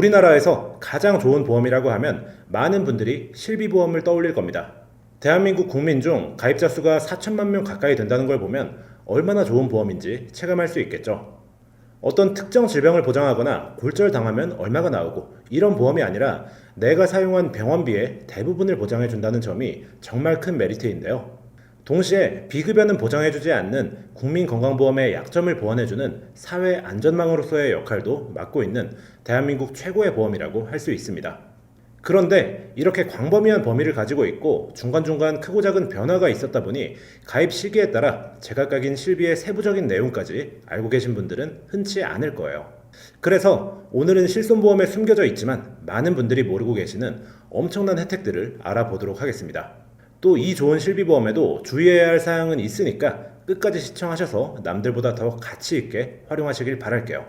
우리나라에서 가장 좋은 보험이라고 하면 많은 분들이 실비보험을 떠올릴 겁니다. 대한민국 국민 중 가입자 수가 4천만 명 가까이 된다는 걸 보면 얼마나 좋은 보험인지 체감할 수 있겠죠. 어떤 특정 질병을 보장하거나 골절당하면 얼마가 나오고 이런 보험이 아니라 내가 사용한 병원비의 대부분을 보장해 준다는 점이 정말 큰 메리트인데요. 동시에 비급여는 보장해주지 않는 국민건강보험의 약점을 보완해주는 사회 안전망으로서의 역할도 맡고 있는 대한민국 최고의 보험이라고 할 수 있습니다. 그런데 이렇게 광범위한 범위를 가지고 있고 중간중간 크고 작은 변화가 있었다 보니 가입 시기에 따라 제각각인 실비의 세부적인 내용까지 알고 계신 분들은 흔치 않을 거예요. 그래서 오늘은 실손보험에 숨겨져 있지만 많은 분들이 모르고 계시는 엄청난 혜택들을 알아보도록 하겠습니다. 또 이 좋은 실비보험에도 주의해야 할 사항은 있으니까 끝까지 시청하셔서 남들보다 더 가치 있게 활용하시길 바랄게요.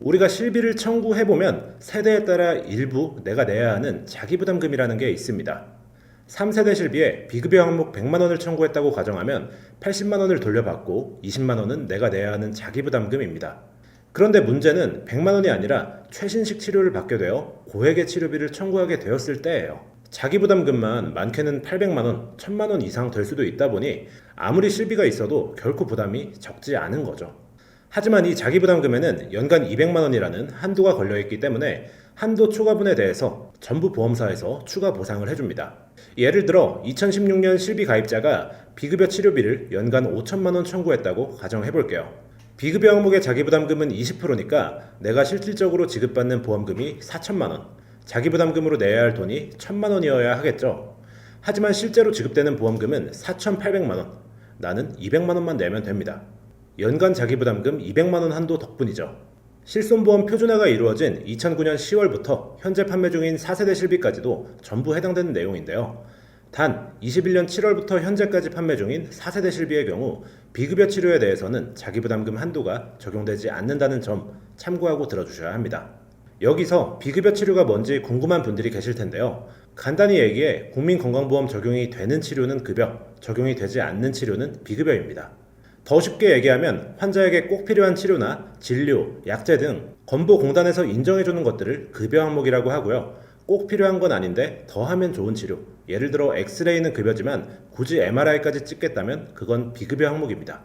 우리가 실비를 청구해보면 세대에 따라 일부 내가 내야 하는 자기부담금이라는 게 있습니다. 3세대 실비에 비급여 항목 100만원을 청구했다고 가정하면 80만원을 돌려받고 20만원은 내가 내야 하는 자기부담금입니다. 그런데 문제는 100만원이 아니라 최신식 치료를 받게 되어 고액의 치료비를 청구하게 되었을 때예요. 자기부담금만 많게는 800만원, 1000만원 이상 될 수도 있다 보니 아무리 실비가 있어도 결코 부담이 적지 않은 거죠. 하지만 이 자기부담금에는 연간 200만원이라는 한도가 걸려있기 때문에 한도 초과분에 대해서 전부 보험사에서 추가 보상을 해줍니다. 예를 들어 2016년 실비 가입자가 비급여 치료비를 연간 5천만원 청구했다고 가정해볼게요. 비급여 항목의 자기부담금은 20%니까 내가 실질적으로 지급받는 보험금이 4천만원, 자기부담금으로 내야 할 돈이 1,000만원이어야 하겠죠. 하지만 실제로 지급되는 보험금은 4,800만원, 나는 200만원만 내면 됩니다. 연간 자기부담금 200만원 한도 덕분이죠. 실손보험 표준화가 이루어진 2009년 10월부터 현재 판매 중인 4세대 실비까지도 전부 해당되는 내용인데요. 단 21년 7월부터 현재까지 판매 중인 4세대 실비의 경우 비급여 치료에 대해서는 자기부담금 한도가 적용되지 않는다는 점 참고하고 들어주셔야 합니다. 여기서 비급여 치료가 뭔지 궁금한 분들이 계실 텐데요. 간단히 얘기해 국민건강보험 적용이 되는 치료는 급여, 적용이 되지 않는 치료는 비급여입니다. 더 쉽게 얘기하면 환자에게 꼭 필요한 치료나 진료, 약제 등 건보공단에서 인정해주는 것들을 급여 항목이라고 하고요. 꼭 필요한 건 아닌데 더 하면 좋은 치료, 예를 들어 엑스레이는 급여지만 굳이 MRI까지 찍겠다면 그건 비급여 항목입니다.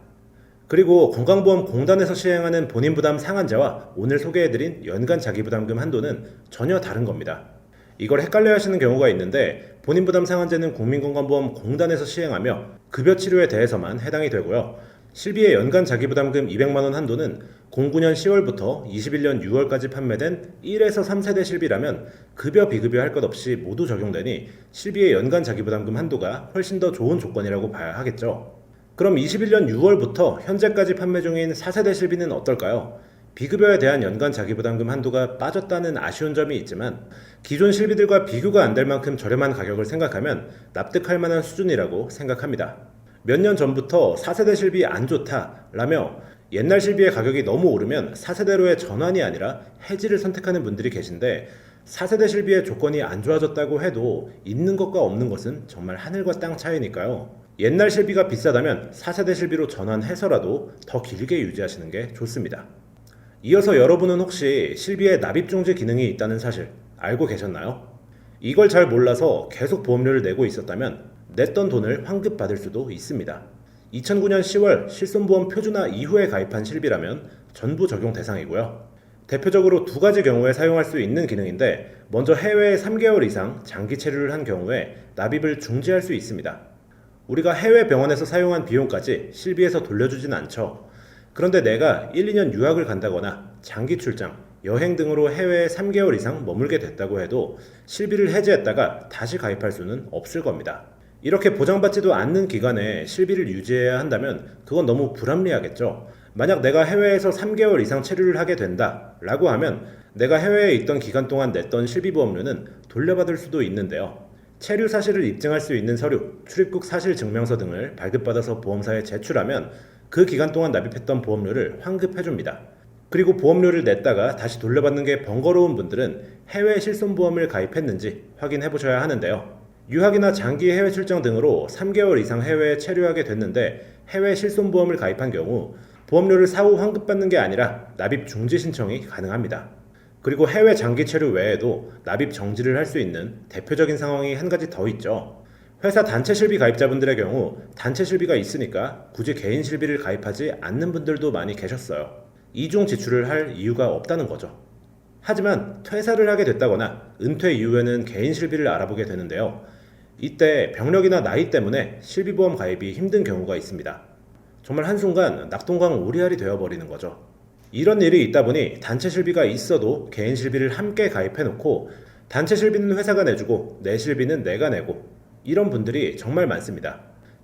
그리고 건강보험공단에서 시행하는 본인부담 상한제와 오늘 소개해드린 연간 자기부담금 한도는 전혀 다른 겁니다. 이걸 헷갈려 하시는 경우가 있는데 본인부담 상한제는 국민건강보험공단에서 시행하며 급여 치료에 대해서만 해당이 되고요. 실비의 연간 자기부담금 200만원 한도는 09년 10월부터 21년 6월까지 판매된 1에서 3세대 실비라면 급여 비급여 할 것 없이 모두 적용되니 실비의 연간 자기부담금 한도가 훨씬 더 좋은 조건이라고 봐야 하겠죠. 그럼 21년 6월부터 현재까지 판매 중인 4세대 실비는 어떨까요? 비급여에 대한 연간 자기부담금 한도가 빠졌다는 아쉬운 점이 있지만 기존 실비들과 비교가 안 될 만큼 저렴한 가격을 생각하면 납득할 만한 수준이라고 생각합니다. 몇 년 전부터 4세대 실비 안 좋다 라며 옛날 실비의 가격이 너무 오르면 4세대로의 전환이 아니라 해지를 선택하는 분들이 계신데 4세대 실비의 조건이 안 좋아졌다고 해도 있는 것과 없는 것은 정말 하늘과 땅 차이니까요. 옛날 실비가 비싸다면 4세대 실비로 전환해서라도 더 길게 유지하시는 게 좋습니다. 이어서 여러분은 혹시 실비에 납입중지 기능이 있다는 사실 알고 계셨나요? 이걸 잘 몰라서 계속 보험료를 내고 있었다면 냈던 돈을 환급받을 수도 있습니다. 2009년 10월 실손보험 표준화 이후에 가입한 실비라면 전부 적용 대상이고요. 대표적으로 두 가지 경우에 사용할 수 있는 기능인데 먼저 해외에 3개월 이상 장기 체류를 한 경우에 납입을 중지할 수 있습니다. 우리가 해외 병원에서 사용한 비용까지 실비에서 돌려주진 않죠. 그런데 내가 1, 2년 유학을 간다거나 장기 출장, 여행 등으로 해외에 3개월 이상 머물게 됐다고 해도 실비를 해지했다가 다시 가입할 수는 없을 겁니다. 이렇게 보장받지도 않는 기간에 실비를 유지해야 한다면 그건 너무 불합리하겠죠. 만약 내가 해외에서 3개월 이상 체류를 하게 된다 라고 하면 내가 해외에 있던 기간 동안 냈던 실비보험료는 돌려받을 수도 있는데요. 체류 사실을 입증할 수 있는 서류, 출입국 사실 증명서 등을 발급받아서 보험사에 제출하면 그 기간 동안 납입했던 보험료를 환급해줍니다. 그리고 보험료를 냈다가 다시 돌려받는 게 번거로운 분들은 해외 실손보험을 가입했는지 확인해 보셔야 하는데요. 유학이나 장기 해외 출장 등으로 3개월 이상 해외에 체류하게 됐는데 해외 실손보험을 가입한 경우 보험료를 사후 환급받는 게 아니라 납입 중지 신청이 가능합니다. 그리고 해외 장기 체류 외에도 납입 정지를 할 수 있는 대표적인 상황이 한 가지 더 있죠. 회사 단체 실비 가입자분들의 경우 단체 실비가 있으니까 굳이 개인 실비를 가입하지 않는 분들도 많이 계셨어요. 이중 지출을 할 이유가 없다는 거죠. 하지만 퇴사를 하게 됐다거나 은퇴 이후에는 개인 실비를 알아보게 되는데요. 이때 병력이나 나이 때문에 실비보험 가입이 힘든 경우가 있습니다. 정말 한순간 낙동강 오리알이 되어버리는 거죠. 이런 일이 있다 보니 단체 실비가 있어도 개인 실비를 함께 가입해놓고 단체 실비는 회사가 내주고 내 실비는 내가 내고 이런 분들이 정말 많습니다.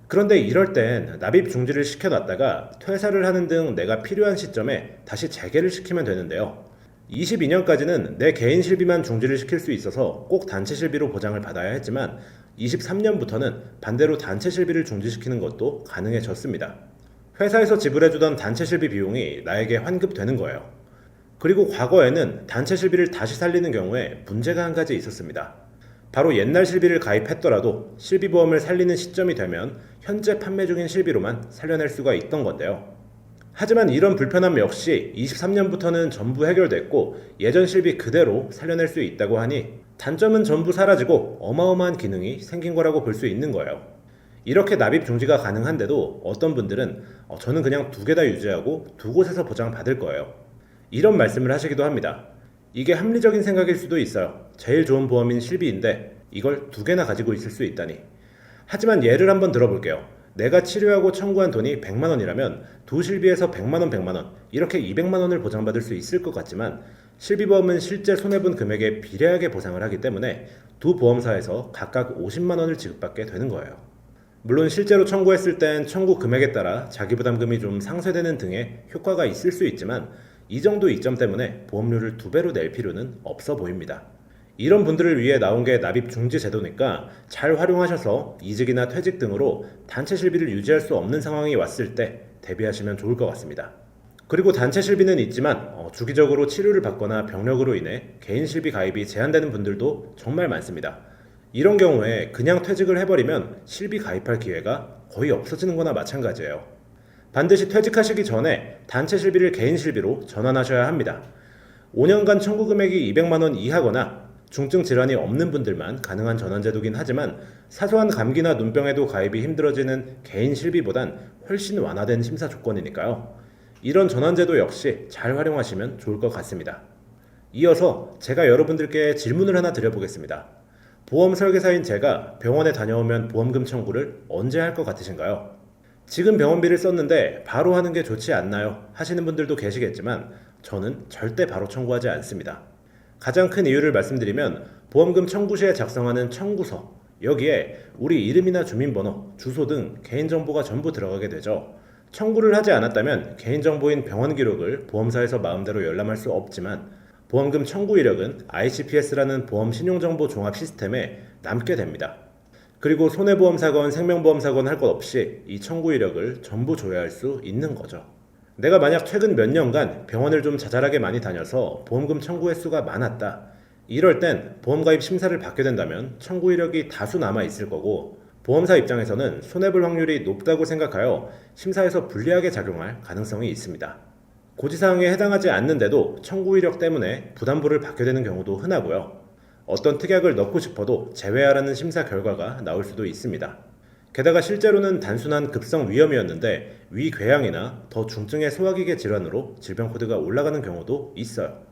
그런데 이럴 땐 납입 중지를 시켜놨다가 퇴사를 하는 등 내가 필요한 시점에 다시 재개를 시키면 되는데요. 22년까지는 내 개인 실비만 중지를 시킬 수 있어서 꼭 단체 실비로 보장을 받아야 했지만 23년부터는 반대로 단체 실비를 중지시키는 것도 가능해졌습니다. 회사에서 지불해주던 단체 실비 비용이 나에게 환급되는 거예요. 그리고 과거에는 단체 실비를 다시 살리는 경우에 문제가 한 가지 있었습니다. 바로 옛날 실비를 가입했더라도 실비보험을 살리는 시점이 되면 현재 판매 중인 실비로만 살려낼 수가 있던 건데요. 하지만 이런 불편함 역시 23년부터는 전부 해결됐고 예전 실비 그대로 살려낼 수 있다고 하니 단점은 전부 사라지고 어마어마한 기능이 생긴 거라고 볼 수 있는 거예요. 이렇게 납입 중지가 가능한데도 어떤 분들은 저는 그냥 두 개 다 유지하고 두 곳에서 보장받을 거예요. 이런 말씀을 하시기도 합니다. 이게 합리적인 생각일 수도 있어요. 제일 좋은 보험인 실비인데 이걸 두 개나 가지고 있을 수 있다니. 하지만 예를 한번 들어볼게요. 내가 치료하고 청구한 돈이 100만 원이라면 두 실비에서 100만 원, 100만 원 이렇게 200만 원을 보장받을 수 있을 것 같지만 실비보험은 실제 손해본 금액에 비례하게 보상을 하기 때문에 두 보험사에서 각각 50만 원을 지급받게 되는 거예요. 물론 실제로 청구했을 땐 청구 금액에 따라 자기부담금이 좀 상쇄되는 등의 효과가 있을 수 있지만 이 정도 이점 때문에 보험료를 2배로 낼 필요는 없어 보입니다. 이런 분들을 위해 나온 게 납입 중지 제도니까 잘 활용하셔서 이직이나 퇴직 등으로 단체 실비를 유지할 수 없는 상황이 왔을 때 대비하시면 좋을 것 같습니다. 그리고 단체 실비는 있지만 주기적으로 치료를 받거나 병력으로 인해 개인 실비 가입이 제한되는 분들도 정말 많습니다. 이런 경우에 그냥 퇴직을 해버리면 실비 가입할 기회가 거의 없어지는 거나 마찬가지예요. 반드시 퇴직하시기 전에 단체 실비를 개인 실비로 전환하셔야 합니다. 5년간 청구 금액이 200만 원 이하거나 중증 질환이 없는 분들만 가능한 전환 제도긴 하지만 사소한 감기나 눈병에도 가입이 힘들어지는 개인 실비보단 훨씬 완화된 심사 조건이니까요. 이런 전환 제도 역시 잘 활용하시면 좋을 것 같습니다. 이어서 제가 여러분들께 질문을 하나 드려보겠습니다. 보험 설계사인 제가 병원에 다녀오면 보험금 청구를 언제 할 것 같으신가요? 지금 병원비를 썼는데 바로 하는 게 좋지 않나요? 하시는 분들도 계시겠지만 저는 절대 바로 청구하지 않습니다. 가장 큰 이유를 말씀드리면 보험금 청구 시에 작성하는 청구서, 여기에 우리 이름이나 주민번호, 주소 등 개인정보가 전부 들어가게 되죠. 청구를 하지 않았다면 개인정보인 병원 기록을 보험사에서 마음대로 열람할 수 없지만 보험금 청구 이력은 ICPS라는 보험 신용정보 종합 시스템에 남게 됩니다. 그리고 손해보험 사건, 생명보험 사건 할 것 없이 이 청구 이력을 전부 조회할 수 있는 거죠. 내가 만약 최근 몇 년간 병원을 좀 자잘하게 많이 다녀서 보험금 청구 횟수가 많았다. 이럴 땐 보험가입 심사를 받게 된다면 청구 이력이 다수 남아 있을 거고 보험사 입장에서는 손해볼 확률이 높다고 생각하여 심사에서 불리하게 작용할 가능성이 있습니다. 고지사항에 해당하지 않는데도 청구 이력 때문에 부담부를 받게 되는 경우도 흔하고요. 어떤 특약을 넣고 싶어도 제외하라는 심사 결과가 나올 수도 있습니다. 게다가 실제로는 단순한 급성 위염이었는데 위궤양이나 더 중증의 소화기계 질환으로 질병 코드가 올라가는 경우도 있어요.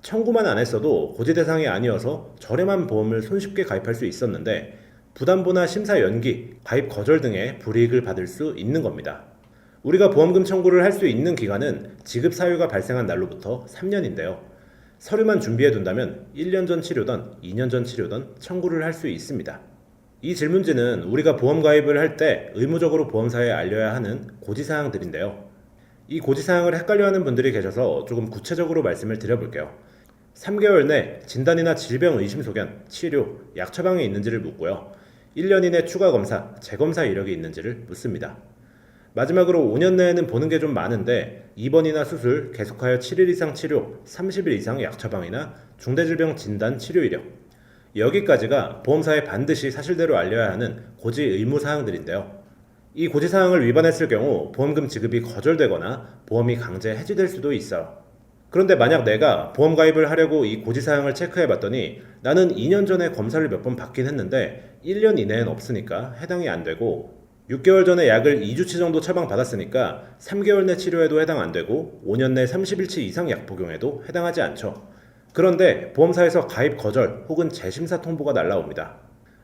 청구만 안 했어도 고지 대상이 아니어서 저렴한 보험을 손쉽게 가입할 수 있었는데 부담보나 심사 연기, 가입 거절 등의 불이익을 받을 수 있는 겁니다. 우리가 보험금 청구를 할 수 있는 기간은 지급 사유가 발생한 날로부터 3년인데요. 서류만 준비해 둔다면 1년 전 치료든 2년 전 치료든 청구를 할 수 있습니다. 이 질문지는 우리가 보험 가입을 할 때 의무적으로 보험사에 알려야 하는 고지사항들인데요. 이 고지사항을 헷갈려하는 분들이 계셔서 조금 구체적으로 말씀을 드려볼게요. 3개월 내 진단이나 질병 의심 소견, 치료, 약 처방이 있는지를 묻고요. 1년 이내 추가 검사, 재검사 이력이 있는지를 묻습니다. 마지막으로 5년 내에는 보는 게 좀 많은데 입원이나 수술, 계속하여 7일 이상 치료, 30일 이상 약 처방이나 중대질병 진단 치료 이력, 여기까지가 보험사에 반드시 사실대로 알려야 하는 고지 의무사항들인데요. 이 고지사항을 위반했을 경우 보험금 지급이 거절되거나 보험이 강제 해지될 수도 있어요. 그런데 만약 내가 보험 가입을 하려고 이 고지사항을 체크해 봤더니 나는 2년 전에 검사를 몇 번 받긴 했는데 1년 이내엔 없으니까 해당이 안 되고, 6개월 전에 약을 2주치 정도 처방받았으니까 3개월 내 치료에도 해당 안 되고, 5년 내 30일치 이상 약 복용에도 해당하지 않죠. 그런데 보험사에서 가입 거절 혹은 재심사 통보가 날라옵니다.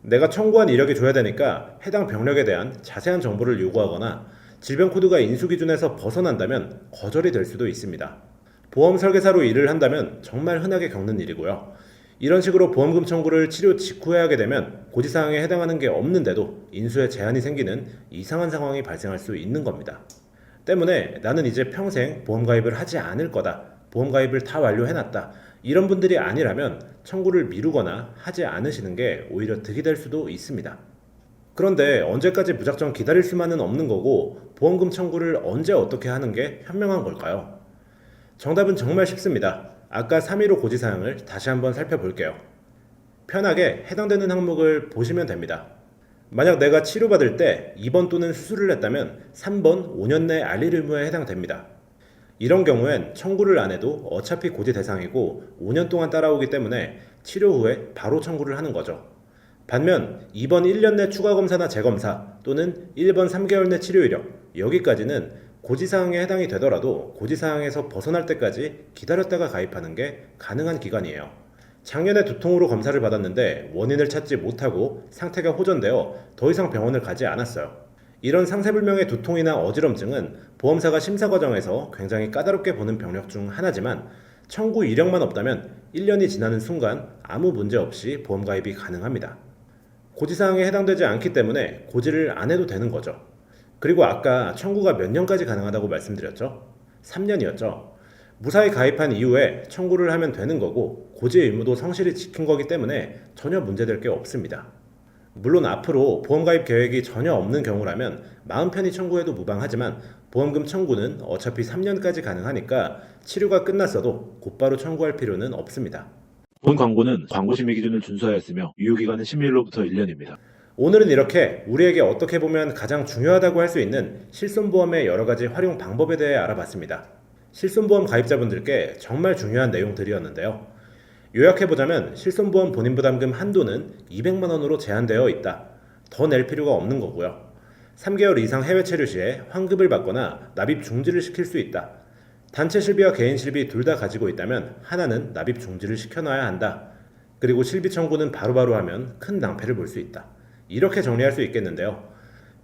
내가 청구한 이력이 줘야 되니까 해당 병력에 대한 자세한 정보를 요구하거나 질병 코드가 인수 기준에서 벗어난다면 거절이 될 수도 있습니다. 보험 설계사로 일을 한다면 정말 흔하게 겪는 일이고요. 이런 식으로 보험금 청구를 치료 직후에 하게 되면 고지사항에 해당하는 게 없는데도 인수에 제한이 생기는 이상한 상황이 발생할 수 있는 겁니다. 때문에 나는 이제 평생 보험 가입을 하지 않을 거다, 보험 가입을 다 완료해놨다, 이런 분들이 아니라면 청구를 미루거나 하지 않으시는 게 오히려 득이 될 수도 있습니다. 그런데 언제까지 무작정 기다릴 수만은 없는 거고, 보험금 청구를 언제 어떻게 하는 게 현명한 걸까요? 정답은 정말 쉽습니다. 아까 315 고지사항을 다시 한번 살펴볼게요. 편하게 해당되는 항목을 보시면 됩니다. 만약 내가 치료받을 때 입원 또는 수술을 했다면 3번 5년 내 알릴 의무에 해당됩니다. 이런 경우엔 청구를 안 해도 어차피 고지 대상이고 5년 동안 따라오기 때문에 치료 후에 바로 청구를 하는 거죠. 반면 2번 1년 내 추가 검사나 재검사 또는 1번 3개월 내 치료 이력, 여기까지는 고지사항에 해당이 되더라도 고지사항에서 벗어날 때까지 기다렸다가 가입하는 게 가능한 기간이에요. 작년에 두통으로 검사를 받았는데 원인을 찾지 못하고 상태가 호전되어 더 이상 병원을 가지 않았어요. 이런 상세불명의 두통이나 어지럼증은 보험사가 심사 과정에서 굉장히 까다롭게 보는 병력 중 하나지만, 청구 이력만 없다면 1년이 지나는 순간 아무 문제 없이 보험 가입이 가능합니다. 고지사항에 해당되지 않기 때문에 고지를 안 해도 되는 거죠. 그리고 아까 청구가 몇 년까지 가능하다고 말씀드렸죠? 3년이었죠. 무사히 가입한 이후에 청구를 하면 되는 거고, 고지 의무도 성실히 지킨 거기 때문에 전혀 문제될 게 없습니다. 물론 앞으로 보험 가입 계획이 전혀 없는 경우라면 마음 편히 청구해도 무방하지만, 보험금 청구는 어차피 3년까지 가능하니까 치료가 끝났어도 곧바로 청구할 필요는 없습니다. 본 광고는 광고심의 기준을 준수하였으며 유효기간은 10일로부터 1년입니다. 오늘은 이렇게 우리에게 어떻게 보면 가장 중요하다고 할 수 있는 실손보험의 여러 가지 활용 방법에 대해 알아봤습니다. 실손보험 가입자분들께 정말 중요한 내용들이었는데요. 요약해보자면 실손보험 본인부담금 한도는 200만 원으로 제한되어 있다. 더 낼 필요가 없는 거고요. 3개월 이상 해외 체류 시에 환급을 받거나 납입 중지를 시킬 수 있다. 단체 실비와 개인 실비 둘 다 가지고 있다면 하나는 납입 중지를 시켜놔야 한다. 그리고 실비 청구는 바로바로 하면 큰 낭패를 볼 수 있다. 이렇게 정리할 수 있겠는데요.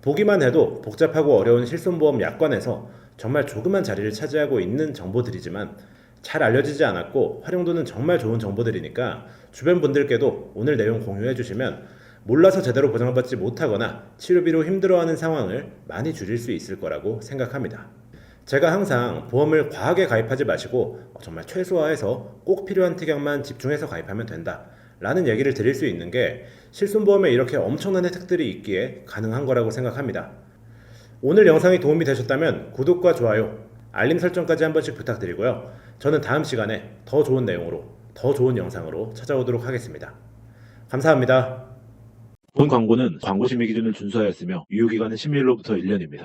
보기만 해도 복잡하고 어려운 실손보험 약관에서 정말 조그만 자리를 차지하고 있는 정보들이지만 잘 알려지지 않았고 활용도는 정말 좋은 정보들이니까 주변 분들께도 오늘 내용 공유해 주시면 몰라서 제대로 보장을 받지 못하거나 치료비로 힘들어하는 상황을 많이 줄일 수 있을 거라고 생각합니다. 제가 항상 보험을 과하게 가입하지 마시고 정말 최소화해서 꼭 필요한 특약만 집중해서 가입하면 된다 라는 얘기를 드릴 수 있는 게 실손보험에 이렇게 엄청난 혜택들이 있기에 가능한 거라고 생각합니다. 오늘 영상이 도움이 되셨다면 구독과 좋아요, 알림 설정까지 한 번씩 부탁드리고요. 저는 다음 시간에 더 좋은 내용으로, 더 좋은 영상으로 찾아오도록 하겠습니다. 감사합니다. 본 광고는 광고심의 기준을 준수하였으며 유효기간은 10일로부터 1년입니다.